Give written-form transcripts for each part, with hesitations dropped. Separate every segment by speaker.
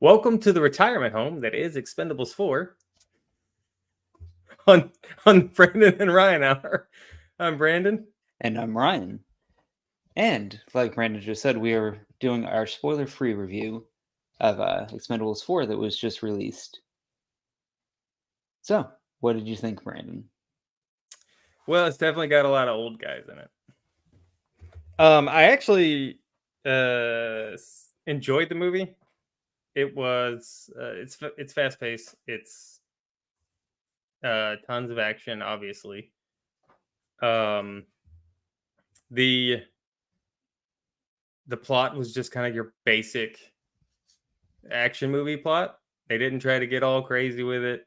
Speaker 1: Welcome to the retirement home that is Expendables 4 on Brandon and Ryan Hour. I'm Brandon.
Speaker 2: And I'm Ryan. And like Brandon just said, we are doing our spoiler free review of Expendables 4 that was just released. So, what did you think, Brandon?
Speaker 1: Well, it's definitely got a lot of old guys in it. I actually enjoyed the movie. It was it's fast paced. It's tons of action, obviously. Um, the the plot was just kind of your basic action movie plot. They didn't try to get all crazy with it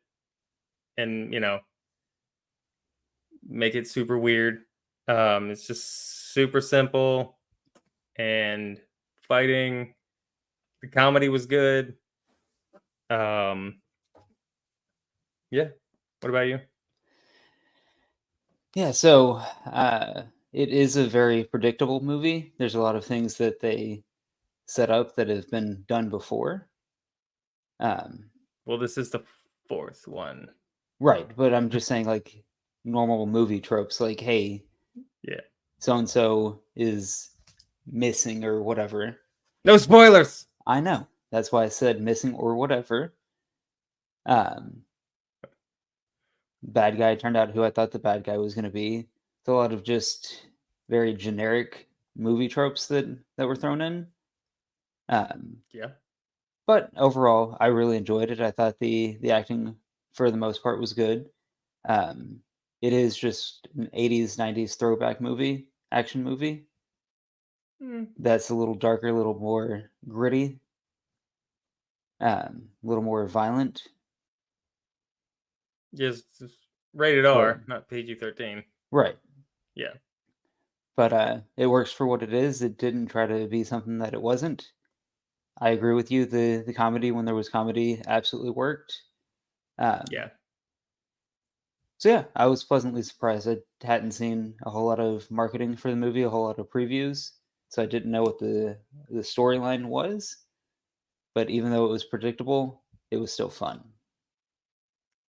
Speaker 1: and make it super weird. It's just super simple and fighting. The comedy was good. Um, yeah. What about you?
Speaker 2: Yeah, so it is a very predictable movie. There's a lot of things that they set up that have been done before. Um,
Speaker 1: Well, this is the fourth one.
Speaker 2: right, but I'm just saying, like, normal movie tropes, like, hey,
Speaker 1: Yeah.
Speaker 2: so and so is missing or whatever.
Speaker 1: No spoilers.
Speaker 2: I know. That's why I said missing or whatever. Um, bad guy turned out who I thought the bad guy was going to be. It's a lot of just very generic movie tropes that were thrown in. Um,
Speaker 1: Yeah.
Speaker 2: but overall, I really enjoyed it. I thought the acting for the most part was good. Um, it is just an 80s 90s throwback movie, action movie.
Speaker 1: Mm.
Speaker 2: That's a little darker, a little more gritty, a little more violent.
Speaker 1: Just rated
Speaker 2: But
Speaker 1: R, not PG-13.
Speaker 2: right,
Speaker 1: Yeah.
Speaker 2: but it works for what it is. It didn't try to be something that it wasn't. I agree with you. The comedy, when there was comedy, absolutely worked.
Speaker 1: Yeah.
Speaker 2: So yeah, I was pleasantly surprised. I hadn't seen a whole lot of marketing for the movie, a whole lot of previews, so I didn't know what the storyline was. But even though it was predictable, it was still fun.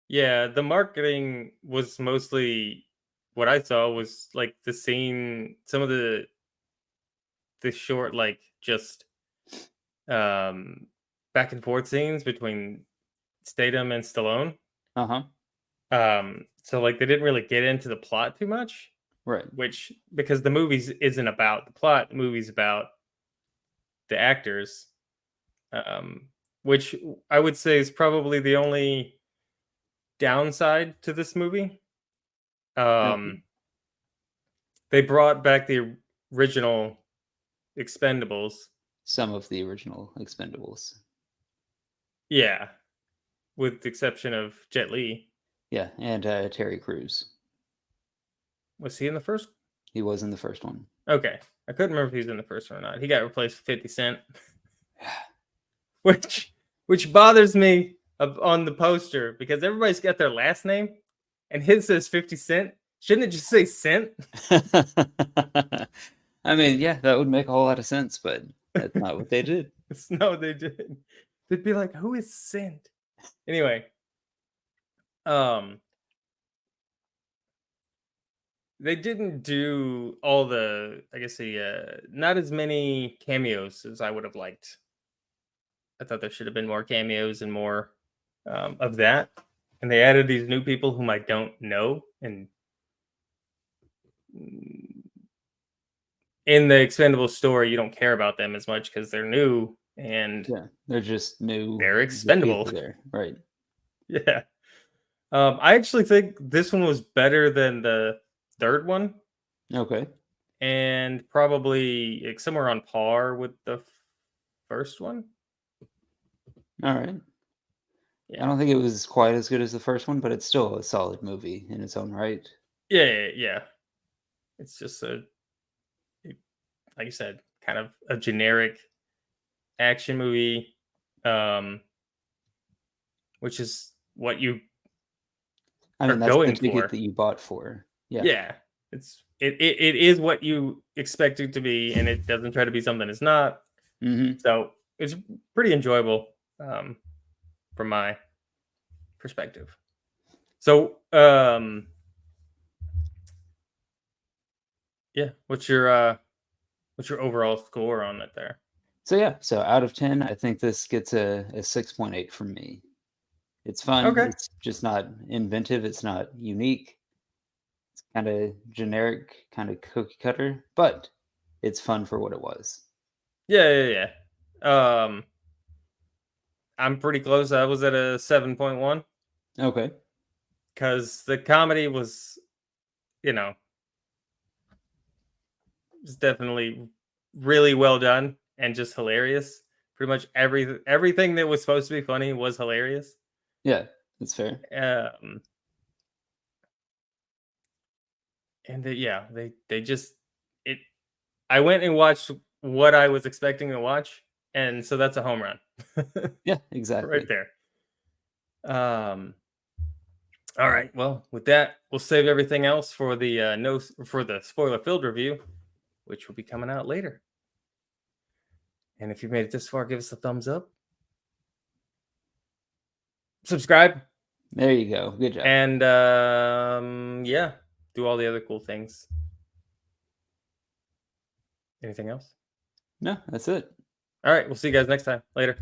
Speaker 1: Yeah. The marketing was mostly what I saw was like the scene, some of the short, like just um back and forth scenes between Statham and Stallone.
Speaker 2: Uh huh.
Speaker 1: So like they didn't really get into the plot too much,
Speaker 2: Right.
Speaker 1: which because the movies isn't about the plot, the movie's about the actors. Um, which I would say is probably the only downside to this movie.
Speaker 2: Okay.
Speaker 1: Um, they brought back the original Expendables.
Speaker 2: Some of the original Expendables.
Speaker 1: Yeah, with the exception of Jet Li.
Speaker 2: Yeah, and Terry Crews.
Speaker 1: Was he in the first?
Speaker 2: He was in the first one.
Speaker 1: Okay. I couldn't remember if he was in the first one or not. He got replaced with 50 Cent, which bothers me on the poster because everybody's got their last name and his says 50 Cent. Shouldn't it just say Cent?
Speaker 2: I mean, yeah, that would make a whole lot of sense, but that's not what they did.
Speaker 1: It's no, they did. They'd be like, who is Cent? Anyway, um, they didn't do all the, I guess, not as many cameos as I would have liked. I thought there should have been more cameos and more of that. And they added these new people whom I don't know. And in the Expendable story, you don't care about them as much because they're new and
Speaker 2: Yeah, they're just new,
Speaker 1: they're
Speaker 2: just
Speaker 1: expendable.
Speaker 2: people there, right?
Speaker 1: Yeah. I actually think this one was better than the third one
Speaker 2: Okay,
Speaker 1: and probably like, somewhere on par with the first one.
Speaker 2: all right. I
Speaker 1: Yeah.
Speaker 2: don't think it was quite as good as the first one, but it's still a solid movie in its own right.
Speaker 1: Yeah. It's just like you said, kind of a generic action movie, um, which is what you
Speaker 2: I
Speaker 1: are
Speaker 2: mean, that's the
Speaker 1: going
Speaker 2: ticket
Speaker 1: for.
Speaker 2: that you bought for. Yeah.
Speaker 1: Yeah, it is what you expect it to be, and it doesn't try to be something it's not.
Speaker 2: Mm-hmm.
Speaker 1: So it's pretty enjoyable. um, from my perspective. So, yeah, what's your overall score on it there?
Speaker 2: So yeah, so out of 10, I think this gets a 6.8 from me. It's fun.
Speaker 1: Okay.
Speaker 2: It's just not inventive. It's not unique. Kind of generic, kind of cookie cutter, but it's fun for what it was.
Speaker 1: Yeah, yeah, yeah. I'm pretty close. I was at a 7.1
Speaker 2: Okay.
Speaker 1: because the comedy was, you know, was definitely really well done and just hilarious. Pretty much everything that was supposed to be funny was hilarious.
Speaker 2: Yeah, that's fair.
Speaker 1: Um, and yeah, they just it. I went and watched what I was expecting to watch, and so that's a home run
Speaker 2: Yeah,
Speaker 1: right
Speaker 2: exactly.
Speaker 1: there. Um, all right. Well, with that, we'll save everything else for the no for the spoiler filled review, which will be coming out later. And if you made it this far, give us a thumbs up, subscribe,
Speaker 2: There you go. Good job.
Speaker 1: and yeah, do all the other cool things. Anything else?
Speaker 2: No, that's it.
Speaker 1: All right. We'll see you guys next time. Later.